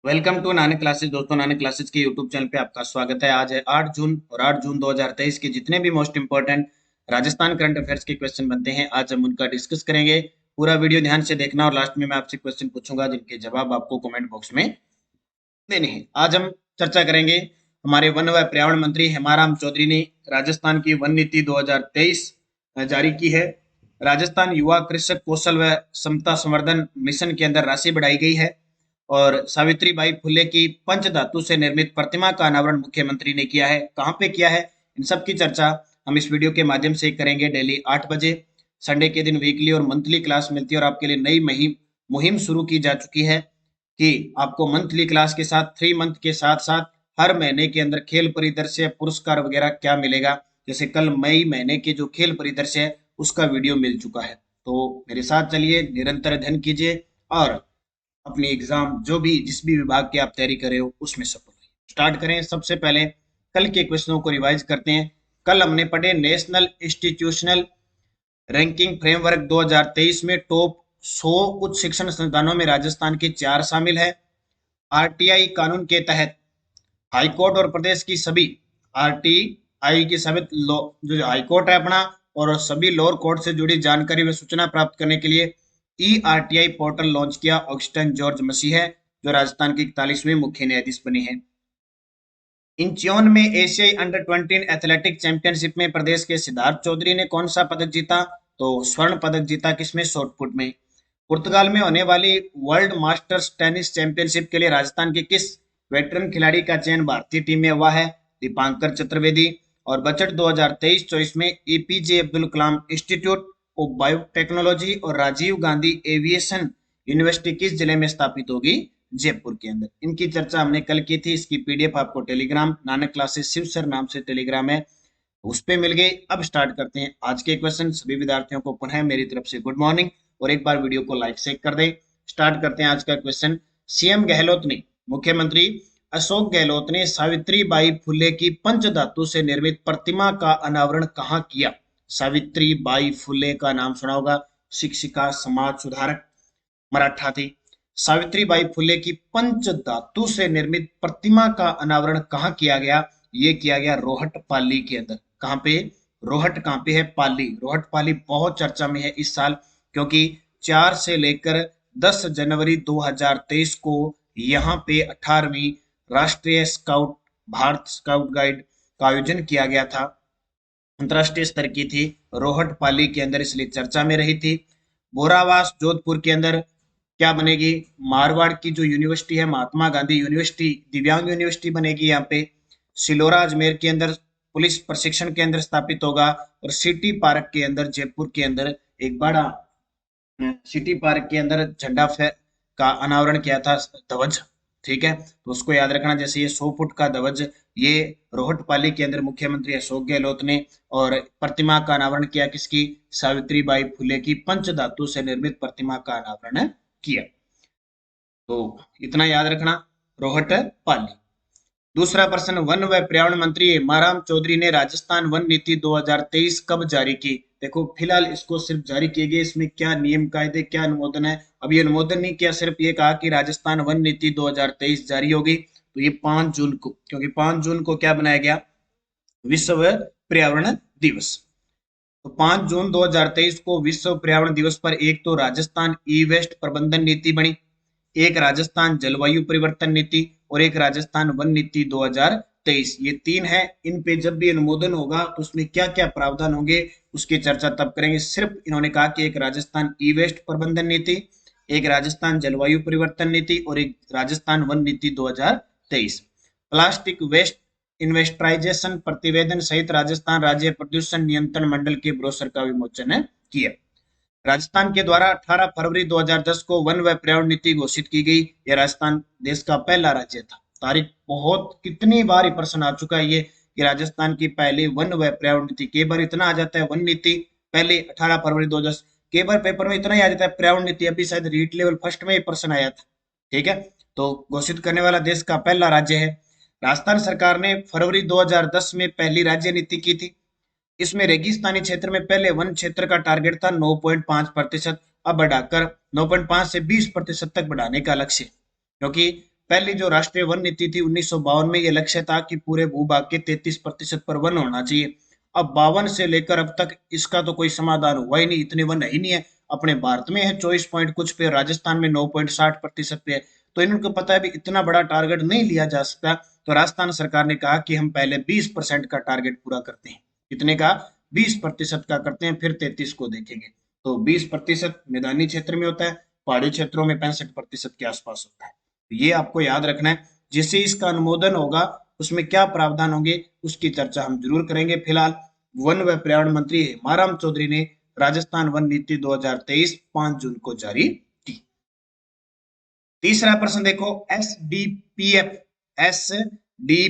Welcome to Nanak classes. दोस्तों, Nanak classes के YouTube channel पे आपका स्वागत है। आज है 8 जून और 8 जून 2023 के जितने भी most important Rajasthan current affairs के क्वेश्चन बनते हैं, आज हम उनका डिस्कस करेंगे। पूरा वीडियो ध्यान से देखना और लास्ट में मैं आपसे क्वेश्चन पूछूंगा जिनके जवाब आपको कमेंट बॉक्स में देने हैं। आज हम चर्चा करेंगे, हमारे वन व पर्यावरण मंत्री हेमाराम चौधरी ने राजस्थान की वन नीति 2023 जारी की है। राजस्थान युवा कृषक कौशल व क्षमता संवर्धन मिशन के अंदर राशि बढ़ाई गई है और सावित्री बाई फुले की पंच धातु से निर्मित प्रतिमा का अनावरण मुख्यमंत्री ने किया है। कहाँ पे किया है, इन सब की चर्चा हम इस वीडियो के माध्यम से करेंगे। डेली 8 बजे संडे के दिन वीकली और मंथली क्लास मिलती है और आपके लिए नई मुहिम शुरू की जा चुकी है कि आपको मंथली क्लास के साथ 3 मंथ के साथ साथ हर महीने के अंदर खेल परिदृश्य पुरस्कार वगैरह क्या मिलेगा। जैसे कल मई महीने के जो खेल परिदृश्य है उसका वीडियो मिल चुका है। तो मेरे साथ चलिए, निरंतर अध्ययन कीजिए और अपनी एग्जाम जो भी जिस भी विभाग की आप तैयारी कर रहे हो उसमें सफल रहिए। स्टार्ट करें। सबसे पहले कल के क्वेश्चनों को रिवाइज करते हैं। कल हमने पढ़े नेशनल इंस्टीट्यूशनल रैंकिंग फ्रेमवर्क 2023 में टॉप 100 उच्च शिक्षण संस्थानों में राजस्थान के 4 शामिल है। आरटीआई कानून के तहत हाईकोर्ट और प्रदेश की सभी आरटीआई की सभी जो हाईकोर्ट है अपना और सभी लोअर कोर्ट से जुड़ी जानकारी व सूचना प्राप्त करने के लिए ईआरटीआई पोर्टल लॉन्च किया। ऑगस्टन जॉर्ज मसीह है जो राजस्थान के 41वें मुख्य न्यायाधीश बने हैं। इंचियोन में एशियाई अंडर 20 एथलेटिक चैंपियनशिप में प्रदेश के सिद्धार्थ चौधरी ने कौन सा पदक जीता, तो स्वर्ण पदक जीता। किसमें, शॉटपुट में। पुर्तगाल में होने वाली वर्ल्ड मास्टर्स टेनिस चैंपियनशिप के लिए राजस्थान के किस वेटरन खिलाड़ी का चयन भारतीय टीम में हुआ है, दीपांकर चतुर्वेदी। और बजट 2023-24 में APJ Abdul Kalam institute of biotechnology और राजीव गांधी एविएशन यूनिवर्सिटी किस जिले में स्थापित होगी, जयपुर के अंदर। इनकी चर्चा हमने कल की थी। इसकी पीडीएफ आपको Telegram Nanak classes Shiv sir नाम से टेलीग्राम है उस पे मिल गई। अब स्टार्ट करते हैं आज के क्वेश्चन। सभी विद्यार्थियों को पुनः मेरी तरफ से गुड मॉर्निंग और एक बार वीडियो को लाइक शेयर कर दें। स्टार्ट करते हैं आज का क्वेश्चन। सीएम गहलोत ने, मुख्यमंत्री अशोक गहलोत ने सावित्री बाई फुले की पंच धातु से निर्मित प्रतिमा का अनावरण कहाँ किया। सावित्री बाई फुले का नाम सुना होगा, शिक्षिका, समाज सुधारक, मराठा थी। सावित्री बाई फुले की पंच धातु से निर्मित प्रतिमा का अनावरण कहाँ किया गया, ये किया गया रोहट पाली के अंदर। कहाँ पे, रोहट कहाँ पे है, पाली। रोहट पाली बहुत चर्चा में है इस साल क्योंकि 4 से लेकर 10 जनवरी 2023 को यहाँ पे 18वीं राष्ट्रीय स्काउट भारत स्काउट गाइड का आयोजन किया गया था। अंतरराष्ट्रीय स्तर की थी, रोहट पाली के अंदर, इसलिए चर्चा में रही थी। बोरावास जोधपुर के अंदर क्या बनेगी, मारवाड़ की जो यूनिवर्सिटी है महात्मा गांधी यूनिवर्सिटी, दिव्यांग यूनिवर्सिटी बनेगी यहाँ पे। सिलोरा अजमेर के अंदर पुलिस प्रशिक्षण केंद्र स्थापित होगा और सिटी पार्क के अंदर जयपुर के अंदर एक बड़ा सिटी पार्क के अंदर झंडा फेर का अनावरण किया था, ध्वज। ठीक है, तो उसको याद रखना। जैसे ये 100 फुट का ध्वज, ये रोहटपाली के अंदर मुख्यमंत्री अशोक गहलोत ने, और प्रतिमा का अनावरण किया किसकी, सावित्री बाई फुले की पंच धातु से निर्मित प्रतिमा का अनावरण किया। तो इतना याद रखना, रोहटपाली। दूसरा प्रश्न, वन व पर्यावरण मंत्री हेमाराम चौधरी ने राजस्थान वन नीति 2023 कब जारी की। देखो फिलहाल इसको सिर्फ जारी किए गए, इसमें क्या नियम कायदे क्या अनुमोदन है, अब ये अनुमोदन नहीं किया, सिर्फ ये कहा कि राजस्थान वन नीति 2023 जारी होगी। तो ये 5 जून को, क्योंकि 5 जून को क्या बनाया गया, विश्व पर्यावरण दिवस। तो 5 जून 2023 को विश्व पर्यावरण दिवस पर एक तो राजस्थान ई वेस्ट प्रबंधन नीति बनी, एक राजस्थान जलवायु परिवर्तन नीति और एक राजस्थान वन नीति 2023। ये 3 है। इन पे जब भी अनुमोदन होगा तो उसमें क्या क्या प्रावधान होंगे उसकी चर्चा तब करेंगे। सिर्फ इन्होंने कहा कि एक राजस्थान ई वेस्ट प्रबंधन नीति, एक राजस्थान जलवायु परिवर्तन नीति और एक राजस्थान वन नीति 2023। प्लास्टिक वेस्ट इन्वेस्टराइजेशन प्रतिवेदन सहित राजस्थान राज्य प्रदूषण नियंत्रण मंडल के ब्रोशर का विमोचन किया। राजस्थान के द्वारा 18 फरवरी 2010 को वन व पर्यावरण नीति घोषित की गई। यह राजस्थान देश का पहला राज्य था। तारीख बहुत कितनी बार प्रश्न आ चुका है ये कि राजस्थान की पहली वन व पर्यावरण नीति, कई बार इतना आ जाता है वन नीति पहले 18 फरवरी 2010, कई बार पेपर में इतना ही आ जाता है पर्यावरण नीति। अभी शायद रीट लेवल फर्स्ट में ही प्रश्न आया था। ठीक है, तो घोषित करने वाला देश का पहला राज्य है। राजस्थान सरकार ने फरवरी 2010 में पहली राज्य नीति की थी। इसमें रेगिस्तानी क्षेत्र में पहले वन क्षेत्र का टारगेट था 9.5%, अब बढ़ाकर 9.5 से 20% तक बढ़ाने का लक्ष्य, क्योंकि पहली जो राष्ट्रीय वन नीति थी 1952 में, ये लक्ष्य था कि पूरे भूभाग के 33% पर वन होना चाहिए। अब 52 से लेकर अब तक इसका तो कोई समाधान हुआ ही नहीं, इतने वन है ही नहीं है। अपने भारत में है 24 पॉइंट कुछ पे, राजस्थान में 9.60% पे है। तो इनको पता है भी इतना बड़ा टारगेट नहीं लिया जा सकता। तो राजस्थान सरकार ने कहा कि हम पहले 20% का टारगेट पूरा करते हैं। कितने का? 20% का करते हैं, फिर 33 को देखेंगे। तो 20% मैदानी क्षेत्र में होता है, पहाड़ी क्षेत्रों में 65% के आसपास होता है। तो ये आपको याद रखना है। जिससे इसका अनुमोदन होगा उसमें क्या प्रावधान होंगे उसकी चर्चा हम जरूर करेंगे। फिलहाल वन व पर्यावरण मंत्री हेमाराम चौधरी ने राजस्थान वन नीति 2023 5 जून को जारी की। तीसरा प्रश्न देखो, S D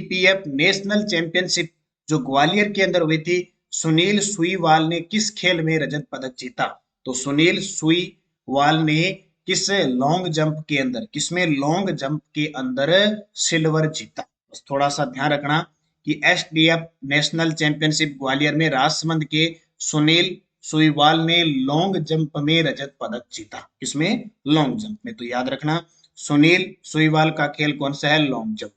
P F national championship जो ग्वालियर के अंदर हुई थी, सुनील सुईवाल ने किस खेल में रजत पदक जीता? तो सुनील सुईवाल ने किस लॉन्ग जंप के अंदर, किसमें लॉन्ग जंप के अंदर सिल्वर जीता। बस थोड़ा सा ध्यान रखना कि एसडीएफ नेशनल चैंपियनशिप ग्वालियर में राजसमंद के सुनील सुईवाल ने लॉन्ग जंप में रजत पदक जीता। किसमें? लॉन्ग जंप में। तो याद रखना सुनील सुईवाल का खेल कौन सा है? Long jump.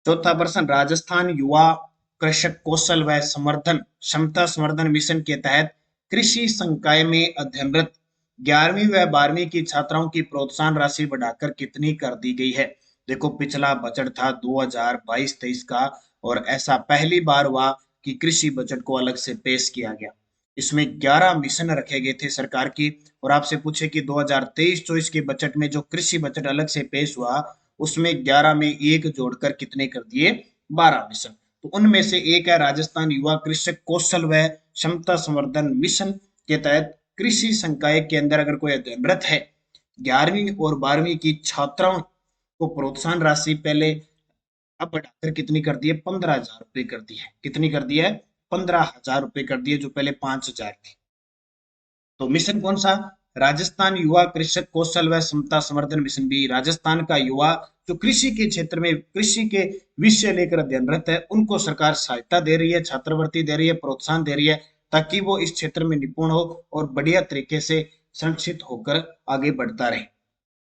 चौथा प्रश्न, राजस्थान युवा कृषक कौशल व संवर्धन क्षमता संवर्धन मिशन के तहत कृषि संकाय में अध्ययनरत 11वीं व 12वीं की छात्राओं की प्रोत्साहन राशि बढ़ाकर कितनी कर दी गई है? देखो पिछला बजट था 2022-23 का, और ऐसा पहली बार हुआ कि कृषि बजट को अलग से पेश किया गया। इसमें 11 मिशन रखे गए थे सरकार की, और आपसे पूछे कि 2023-24 के बजट में जो कृषि बजट अलग से पेश हुआ उसमें 11 में एक जोड़कर कितने कर दिए? 12 मिशन। तो उनमें से एक है राजस्थान युवा कृषक कौशल व क्षमता संवर्धन मिशन के तहत कृषि संकाय के अंदर अगर कोई अध्ययनरत है, 11वीं और 12वीं की छात्राओं को प्रोत्साहन राशि पहले अब बढ़ाकर कितनी कर दी है? 15,000 रुपए कर दी है। कितनी कर दी है? 15,000 रुपए कर दिए, जो पहले 5,000 थी। तो मिशन कौन सा? राजस्थान युवा कृषक कौशल व क्षमता संवर्धन मिशन भी राजस्थान का युवा जो कृषि के क्षेत्र में कृषि के विषय लेकर अध्ययनरत है उनको सरकार सहायता दे रही है, छात्रवृत्ति दे रही है, प्रोत्साहन दे रही है, ताकि वो इस क्षेत्र में निपुण हो और बढ़िया तरीके से संरक्षित होकर आगे बढ़ता रहे।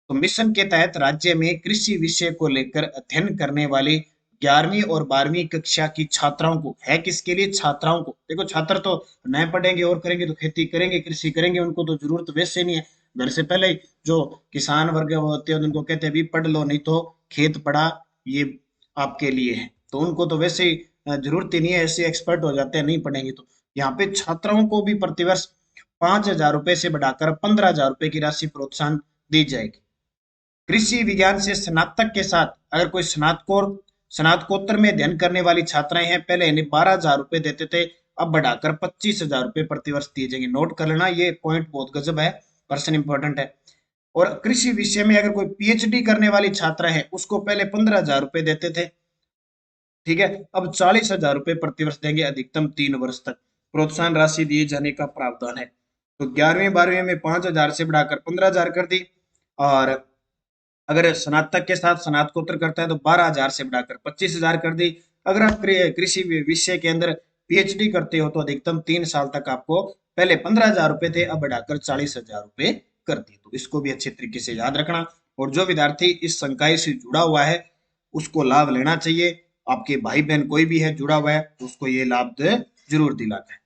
तो मिशन के तहत राज्य में कृषि विषय को लेकर अध्ययन करने वाले 11वीं और 12वीं कक्षा की छात्राओं को, है किसके लिए? छात्राओं को। देखो छात्र तो नए पढ़ेंगे और करेंगे तो खेती करेंगे, कृषि करेंगे, उनको तो जरूरत वैसे नहीं है। घर से पहले जो किसान वर्ग होते हैं उनको कहते हैं भी पढ़ लो, नहीं तो खेत पढ़ा, ये आपके लिए है। तो उनको तो वैसे ही जरूरत ही नहीं है, ऐसे एक्सपर्ट हो जाते हैं नहीं पढ़ेंगे तो। यहाँ पे छात्राओं को भी प्रतिवर्ष 5,000 रुपए से बढ़ाकर 15,000 रुपए की राशि प्रोत्साहन दी जाएगी। कृषि विज्ञान से स्नातक के साथ अगर कोई स्नातकोत्तर में अध्ययन करने वाली छात्राएं हैं, पहले इन्हें 12,000 रुपए देते थे, अब बढ़ाकर 25,000 रुपए प्रतिवर्ष दिए जाएंगे। नोट कर लेना, ये पॉइंट बहुत गजब है, पर्सन इंपॉर्टेंट है। और कृषि विषय में अगर कोई पीएचडी करने वाली छात्रा है उसको पहले 15,000 रुपए देते थे, ठीक है, अब 40,000 रुपए प्रतिवर्ष देंगे, अधिकतम 3 वर्ष तक प्रोत्साहन राशि दिए जाने का प्रावधान है। तो 11वीं 12वीं में 5,000 से बढ़ाकर 15,000 कर दी, और अगर स्नातक के साथ स्नातकोत्तर करता है तो 12,000 से बढ़ाकर 25,000 कर दी। अगर आप कृषि विषय के अंदर पीएचडी करते हो तो अधिकतम 3 साल तक आपको, पहले 15,000 रुपए थे अब बढ़ाकर 40,000 रुपए कर दिए। तो इसको भी अच्छे तरीके से याद रखना। और जो विद्यार्थी इस संकाय से जुड़ा हुआ है उसको लाभ लेना चाहिए। आपके भाई बहन कोई भी है जुड़ा हुआ है तो उसको ये लाभ जरूर दिलाना है।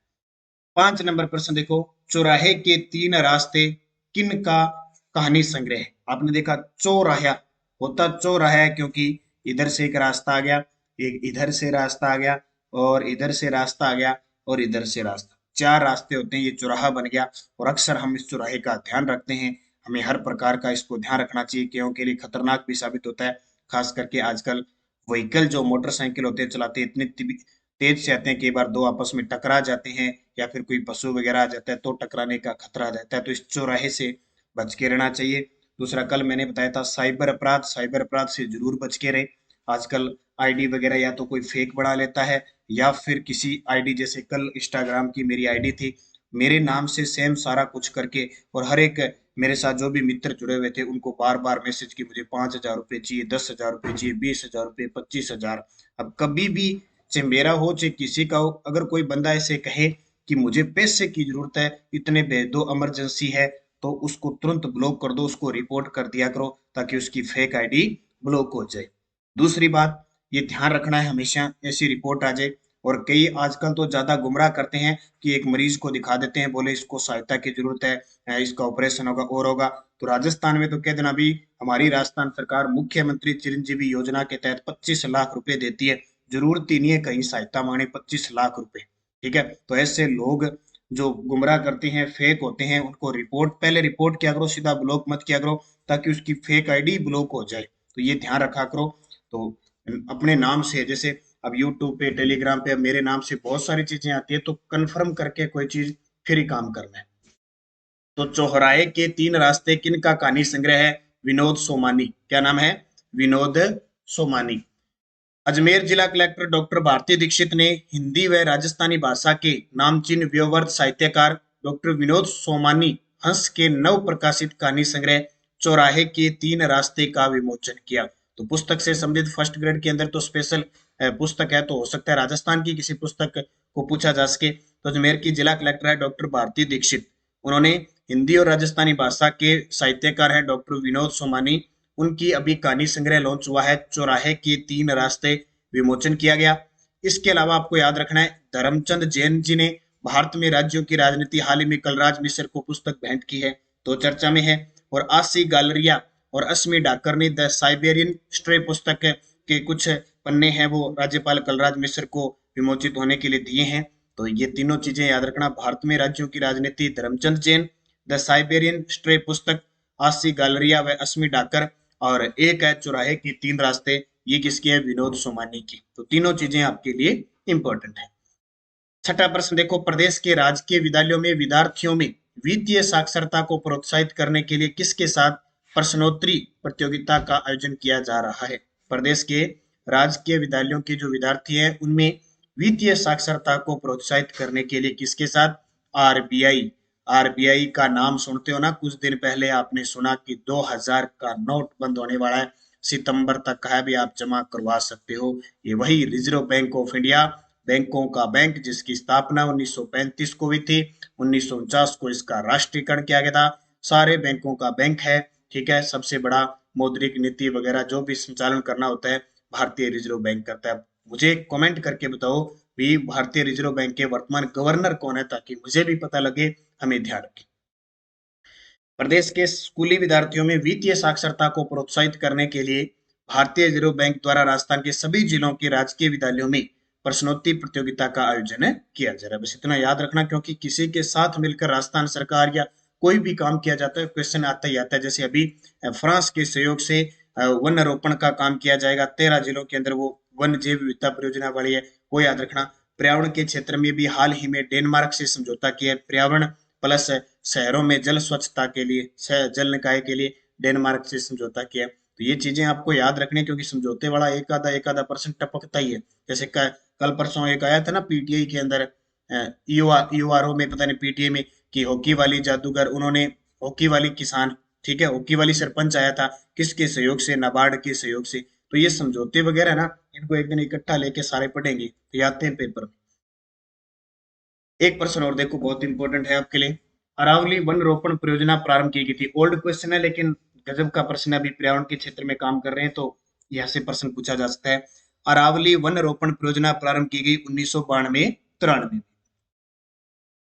5 नंबर प्रश्न देखो, चौराहे के 3 रास्ते किन का कहानी संग्रह है? आपने देखा चौराहा होता चौराहा है क्योंकि इधर से एक रास्ता आ गया, एक इधर से रास्ता आ गया, और इधर से रास्ता आ गया, और इधर से रास्ता, 4 रास्ते होते हैं, ये चौराहा बन गया। और अक्सर हम इस चौराहे का ध्यान रखते हैं, हमें हर प्रकार का इसको ध्यान रखना चाहिए, क्यों के लिए खतरनाक भी साबित होता है। खास करके आजकल व्हीकल जो मोटरसाइकिल होते हैं चलाते हैं, इतनी तेज से आते हैं, कई बार दो आपस में टकरा जाते हैं, या फिर कोई पशु वगैरह आ जाता है तो टकराने का खतरा रहता है। तो इस चौराहे से बच के रहना चाहिए। दूसरा, कल मैंने बताया था साइबर अपराध से जरूर बच के रहे। आजकल आईडी वगैरह या तो कोई फेक बना लेता है, या फिर किसी आईडी, जैसे कल इंस्टाग्राम की मेरी आईडी थी, मेरे नाम से सेम सारा कुछ करके, और हर एक मेरे साथ जो भी मित्र जुड़े हुए थे उनको बार बार मैसेज की मुझे 5,000 रुपए चाहिए, 10,000 रुपए चाहिए, 20,000 रुपए, 25,000। अब कभी भी चाहे मेरा हो चाहे किसी का हो, अगर कोई बंदा ऐसे कहे कि मुझे पैसे की जरूरत है, इतने भेज दो, इमरजेंसी है, तो उसको तुरंत ब्लॉक कर दो, उसको रिपोर्ट कर दिया करो ताकि उसकी फेक आईडी ब्लॉक हो जाए। दूसरी बात, ये ध्यान रखना है हमेशा ऐसी रिपोर्ट आ जाए। और कई आजकल तो ज्यादा गुमराह करते हैं कि एक मरीज को दिखा देते हैं, बोले इसको सहायता की जरूरत है, इसका ऑपरेशन होगा और होगा। तो राजस्थान में तो कह देना अभी हमारी राजस्थान सरकार मुख्यमंत्री चिरंजीवी योजना के तहत 25 लाख रुपए देती है। जरूरत ही नहीं है कहीं सहायता मांगने, 25 लाख रुपए। ठीक है, तो ऐसे लोग जो गुमराह करते हैं, फेक होते हैं, उनको पहले रिपोर्ट किया करो, सीधा ब्लॉक मत किया करो ताकि उसकी फेक आईडी ब्लॉक हो जाए। तो ये ध्यान रखा करो। तो अपने नाम से, जैसे अब यूट्यूब पे, टेलीग्राम पे अब मेरे नाम से बहुत सारी चीजें आती है, तो कंफर्म करके कोई चीज फिर ही काम करना है। तो चौराहे के तीन रास्ते किन का कहानी संग्रह है? विनोद सोमानी। क्या नाम है? विनोद सोमानी। अजमेर जिला कलेक्टर डॉक्टर भारती दीक्षित ने हिंदी व राजस्थानी भाषा के नामचीन व्यवहार साहित्यकार डॉक्टर विनोद सोमानी हंस के नव प्रकाशित कहानी संग्रह चौराहे के तीन रास्ते का विमोचन किया। तो पुस्तक से संबंधित फर्स्ट ग्रेड के अंदर तो स्पेशल पुस्तक है, तो हो सकता है राजस्थान की किसी पुस्तक को पूछा जा सके। तो अजमेर की जिला कलेक्टर है डॉक्टर भारती दीक्षित, उन्होंने हिंदी और राजस्थानी भाषा के साहित्यकार है डॉक्टर विनोद सोमानी, उनकी अभी कहानी संग्रह लॉन्च हुआ है, चौराहे के तीन रास्ते, विमोचन किया गया। इसके अलावा आपको याद रखना है, धर्मचंद जैन जी ने भारत में राज्यों की राजनीति हाल ही में कलराज मिश्र को पुस्तक भेंट की है, तो चर्चा में है। और आशी गालरिया और अस्मी डाकर ने द साइबेरियन स्ट्रे पुस्तक के कुछ पन्ने हैं वो राज्यपाल कलराज मिश्र को विमोचित होने के लिए दिए हैं। तो ये तीनों चीजें याद रखना, भारत में राज्यों की राजनीति Dharmchand Jain, the Siberian stray पुस्तक आशी गालरिया व अस्मी डाकर, और एक है चौराहे की तीन रास्ते, ये किसकी है? विनोद सोमानी की। तो तीनों चीजें आपके लिए इंपॉर्टेंट है। छठा प्रश्न देखो, प्रदेश के राजकीय विद्यालयों में विद्यार्थियों में वित्तीय साक्षरता को प्रोत्साहित करने के लिए किसके साथ प्रश्नोत्तरी प्रतियोगिता का आयोजन किया जा रहा है? प्रदेश के राजकीय विद्यालयों के जो विद्यार्थी हैं उनमें वित्तीय साक्षरता को प्रोत्साहित करने के लिए किसके साथ? आरबीआई। आरबीआई का नाम सुनते हो ना, कुछ दिन पहले आपने सुना कि 2000 का नोट बंद होने वाला है, सितंबर तक का है भी, आप जमा करवा सकते हो। ये वही रिजर्व बैंक ऑफ इंडिया, बैंकों का बैंक, जिसकी स्थापना 1935 को हुई थी, 1949 को इसका राष्ट्रीयकरण किया गया था। सारे बैंकों का बैंक है। ठीक है, सबसे बड़ा मौद्रिक नीति वगैरह जो भी संचालन करना होता है भारतीय रिजर्व बैंक करता है। मुझे कमेंट करके बताओ भी भारतीय रिजर्व बैंक के वर्तमान गवर्नर कौन है, ताकि मुझे भी पता लगे, हमें ध्यान रखें। प्रदेश के स्कूली विद्यार्थियों में वित्तीय साक्षरता को प्रोत्साहित करने के लिए भारतीय रिजर्व बैंक द्वारा राजस्थान के सभी जिलों के राजकीय विद्यालयों में प्रश्नोत्तरी प्रतियोगिता का आयोजन किया जा रहा है। बस इतना याद रखना, क्योंकि किसी के साथ मिलकर राजस्थान सरकार या कोई भी काम किया जाता है, क्वेश्चन आता ही आता है। जैसे अभी फ्रांस के सहयोग से वन रोपण का काम किया जाएगा 13 जिलों के अंदर, वो वन जैव विविधता परियोजना वाली है, वो याद रखना। पर्यावरण के क्षेत्र में भी हाल ही में डेनमार्क से समझौता किया है, पर्यावरण प्लस शहरों में जल स्वच्छता के लिए, जल निकाय के लिए डेनमार्क से समझौता किया। तो ये चीजें आपको याद रखनी है, क्योंकि समझौते वाला एक आधा परसेंट टपकता ही है। जैसे कल परसों एक आया था ना पीटीआई के अंदर, यूआरओ में, पता नहीं पीटीआई में, कि हॉकी वाली जादूगर, उन्होंने हॉकी वाली किसान, ठीक है, हॉकी वाली सरपंच आया था, किसके सहयोग से? नाबार्ड के सहयोग से। तो ये समझौते वगैरह ना, इनको एक दिन इकट्ठा लेके सारे पढ़ेंगे तो आते हैं पेपर में। एक प्रश्न और देखो, बहुत इंपॉर्टेंट है आपके लिए। अरावली वन रोपण परियोजना प्रारंभ की गई थी। ओल्ड क्वेश्चन है लेकिन गजब का प्रश्न है, अभी पर्यावरण के क्षेत्र में काम कर रहे हैं तो यहाँ से प्रश्न पूछा जा सकता है। अरावली वन रोपण परियोजना प्रारंभ की गई 1992-93 में।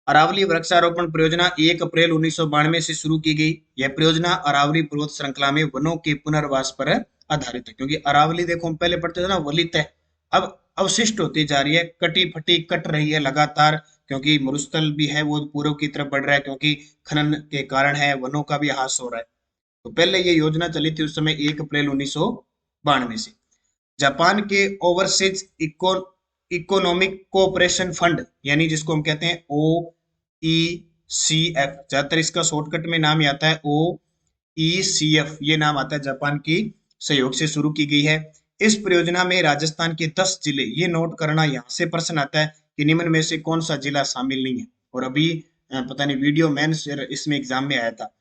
अरावली वृक्षारोपण परियोजना 1 अप्रैल 1992 से शुरू की गई। यह परियोजना अरावली पर्वत श्रृंखला में वनों के पुनर्वास पर आधारित है, क्योंकि अरावली देखो हम पहले पढ़ते थे ना, वलित है, अब अवशिष्ट होती जा रही है, कटी फटी कट रही है लगातार, क्योंकि मरुस्थल भी है वो पूर्व की तरफ बढ़ रहा है, क्योंकि खनन के कारण है, वनों का भी ह्रास हो रहा है। तो पहले ये योजना चली थी उस समय 1 अप्रैल 1992 से। जापान के ओवरसीज इकोनॉमिक कोऑपरेशन फंड, यानी जिसको हम कहते हैं OECF, ज्यादातर इसका शॉर्टकट में नाम आता है OECF, ये नाम आता है, जापान की सहयोग से शुरू की गई है। इस परियोजना में राजस्थान के 10 जिले, ये नोट करना, यहाँ से प्रश्न आता है कि निम्न में से कौन सा जिला शामिल नहीं है। और अभी पता नहीं वीडियो मेंस इसमें एग्जाम में आया था।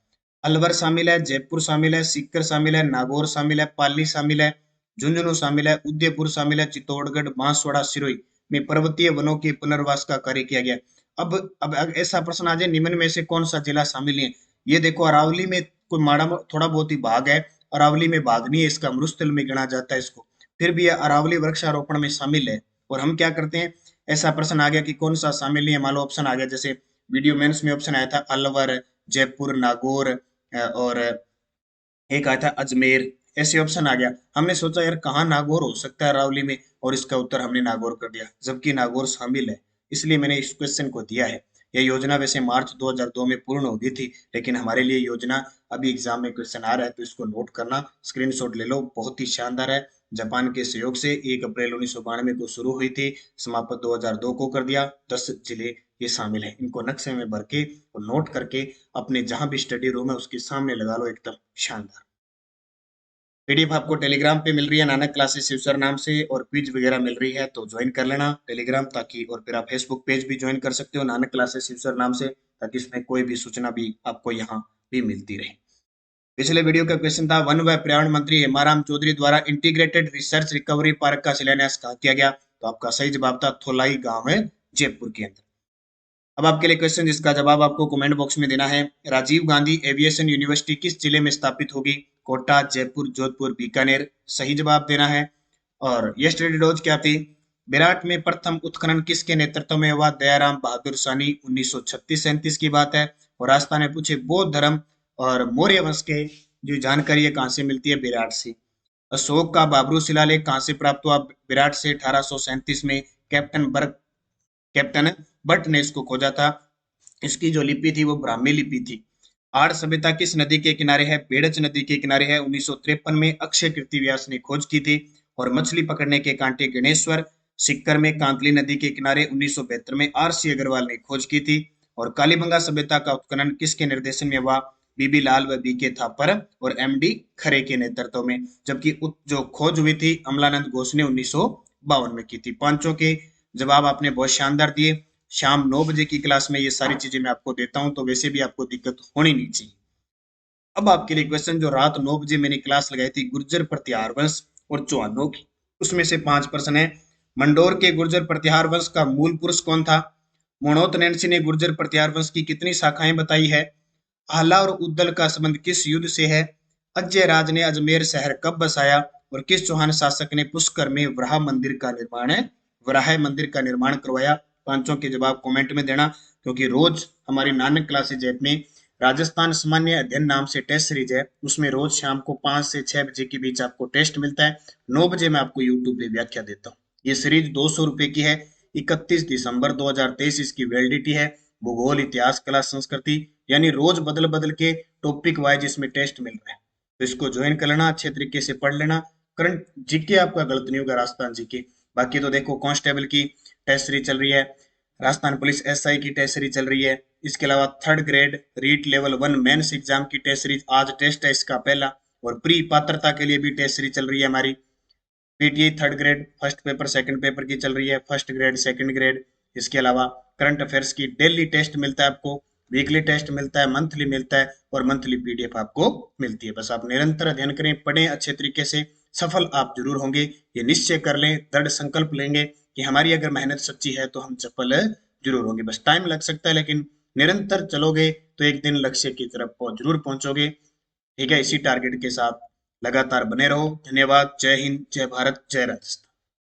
अलवर शामिल है, जयपुर शामिल है, सीकर शामिल है, नागौर शामिल है, पाली शामिल है, झुंझुनू शामिल है, उदयपुर शामिल है, चित्तौड़गढ़, बांसवाड़ा, सिरोही में पर्वतीय वनों के पुनर्वास का कार्य किया गया। अब ऐसा प्रश्न आ जाए निम्न में से कौन सा जिला शामिल है, ये देखो अरावली में कोई माड़ा थोड़ा बहुत ही भाग है, अरावली में भाग नहीं है इसका, मरुस्थल में गिना जाता है इसको, फिर भी ये अरावली वृक्षारोपण में शामिल है। और हम क्या करते हैं, ऐसा प्रश्न आ गया कि कौन सा शामिल नहीं है, मान लो ऑप्शन आ गया, जैसे वीडियो मेंस में ऑप्शन आया था अलवर, जयपुर, नागौर, और एक आया था अजमेर, ऐसे ऑप्शन आ गया। हमने सोचा यार कहाँ नागौर हो सकता है अरावली में, और इसका उत्तर हमने नागौर कर दिया, जबकि नागौर शामिल है, इसलिए मैंने इस क्वेश्चन को दिया है। यह योजना वैसे मार्च 2002 में पूर्ण हो गई थी, लेकिन हमारे लिए योजना अभी एग्जाम में क्वेश्चन आ रहा है, तो इसको नोट करना, स्क्रीनशॉट ले लो, बहुत ही शानदार है। जापान के सहयोग से 1 अप्रैल 1992 को शुरू हुई थी, समाप्त 2002 को कर दिया। 10 जिले ये शामिल है, इनको नक्शे में भर के और नोट करके अपने जहां भी स्टडी रूम है उसके सामने लगा लो, एकदम शानदार। पीडीएफ आपको टेलीग्राम पे मिल रही है नानक क्लासेस यूजर नाम से, और क्विज वगैरह मिल रही है, तो ज्वाइन कर लेना टेलीग्राम ताकि, और फिर आप फेसबुक पेज भी ज्वाइन कर सकते हो नानक क्लासेस यूजर नाम से, ताकि इसमें कोई भी सूचना भी आपको यहाँ भी मिलती रहे। पिछले वीडियो का क्वेश्चन था, वन व पर्यावरण मंत्री हेमाराम चौधरी द्वारा इंटीग्रेटेड रिसर्च रिकवरी पार्क का शिलान्यास कहाँ किया गया? तो आपका सही जवाब था थोलाई गांव है, जयपुर के अंदर। अब आपके लिए क्वेश्चन जिसका जवाब आपको कमेंट बॉक्स में देना है, राजीव गांधी एविएशन यूनिवर्सिटी किस जिले में स्थापित होगी? कोटा, जयपुर, जोधपुर, बीकानेर, सही जवाब देना है। और यस्टरडे डोज क्या थी? विराट में प्रथम उत्खनन किसके नेतृत्व में हुआ? दयाराम बहादुर सानी, 1936-37 की बात है। और राजस्थान ने पूछे बौद्ध धर्म और मौर्य वंश के जो जानकारी है कहाँ से मिलती है? विराट से। अशोक का बाबरू शिलालेख कहाँ से प्राप्त हुआ? विराट से। 1837 में कैप्टन बट ने इसको खोजा था। इसकी जो लिपि थी वो ब्राह्मी लिपि थी। आर्य सभ्यता किस नदी के किनारे है? बेड़च नदी के किनारे है। 1953 में अक्षय कीर्ति व्यास ने खोज की थी। और मछली पकड़ने के कांटे गणेश्वर, सिक्कर में कांतली नदी के किनारे 1972 में आर.सी. अग्रवाल ने खोज की थी। और कालीबंगा सभ्यता का उत्खनन किसके निर्देशन में हुआ? बीबी लाल व बी.के. थापर और एम.डी. खरे के नेतृत्व में। जबकि जो खोज हुई थी अमलानंद घोष ने 1952 में की थी। पांचों के जवाब आपने बहुत शानदार दिए। शाम 9 बजे की क्लास में ये सारी चीजें मैं आपको देता हूं, तो वैसे भी आपको दिक्कत होनी नहीं चाहिए। अब आपके लिए क्वेश्चन, जो रात 9 बजे मैंने क्लास लगाई थी गुर्जर प्रतिहार वंश और चौहानों की, उसमें से 5 प्रश्न है। मंडोर के गुर्जर प्रतिहार वंश का मूल पुरुष कौन था? मोणोत नैन्सी ने गुर्जर प्रतिहार वंश की कितनी शाखाएं बताई है? आला और उद्दल का संबंध किस युद्ध से है? अजय राज ने अजमेर शहर कब बसाया? और किस चौहान शासक ने पुष्कर में वराह मंदिर का निर्माण करवाया? पांचों के जवाब कमेंट में देना, क्योंकि रोज हमारी नानक क्लासेज ऐप में राजस्थान सामान्य अध्ययन नाम से टेस्ट सीरीज है, उसमें रोज शाम को 5 से 6 बजे के बीच आपको टेस्ट मिलता है। 9 बजे मैं आपको यूट्यूब पे व्याख्या देता हूँ। ये सीरीज 200 रुपए की है। 31 दिसंबर 2023 इसकी वैलिडिटी है। भूगोल, इतिहास, कला, संस्कृति, यानी रोज बदल बदल के टॉपिक वाइज इसमें टेस्ट मिल रहे हैं, तो इसको ज्वाइन कर लेना, अच्छे तरीके से पढ़ लेना। करंट जीके आपका गलत नहीं होगा, राजस्थान जीके। बाकी तो देखो कांस्टेबल की टेस्ट सीरीज चल रही है, राजस्थान पुलिस एसआई की टेस्ट सीरीज चल रही है। इसके अलावा 3rd grade REET level 1 mains exam की टेस्ट सीरीज, आज टेस्ट है इसका पहला। और प्री पात्रता के लिए भी टेस्ट सीरीज चल रही है हमारी। PTE 3rd grade first paper second paper की चल रही है, फर्स्ट ग्रेड सेकंड ग्रेड। इसके अलावा करंट अफेयर्स की डेली टेस्ट मिलता है आपको, वीकली टेस्ट मिलता है, मंथली मिलता है, और मंथली पीडीएफ आपको मिलती है। बस आप निरंतर अध्ययन करें, पढ़ें अच्छे तरीके से, सफल आप जरूर होंगे। ये निश्चय कर लें, दृढ़ संकल्प लेंगे कि हमारी अगर मेहनत सच्ची है तो हम सफल जरूर होंगे। बस टाइम लग सकता है, लेकिन निरंतर चलोगे तो एक दिन लक्ष्य की तरफ जरूर पहुंचोगे। ठीक है, इसी टारगेट के साथ लगातार बने रहो। धन्यवाद। जय हिंद, जय भारत, जय राजस्थान।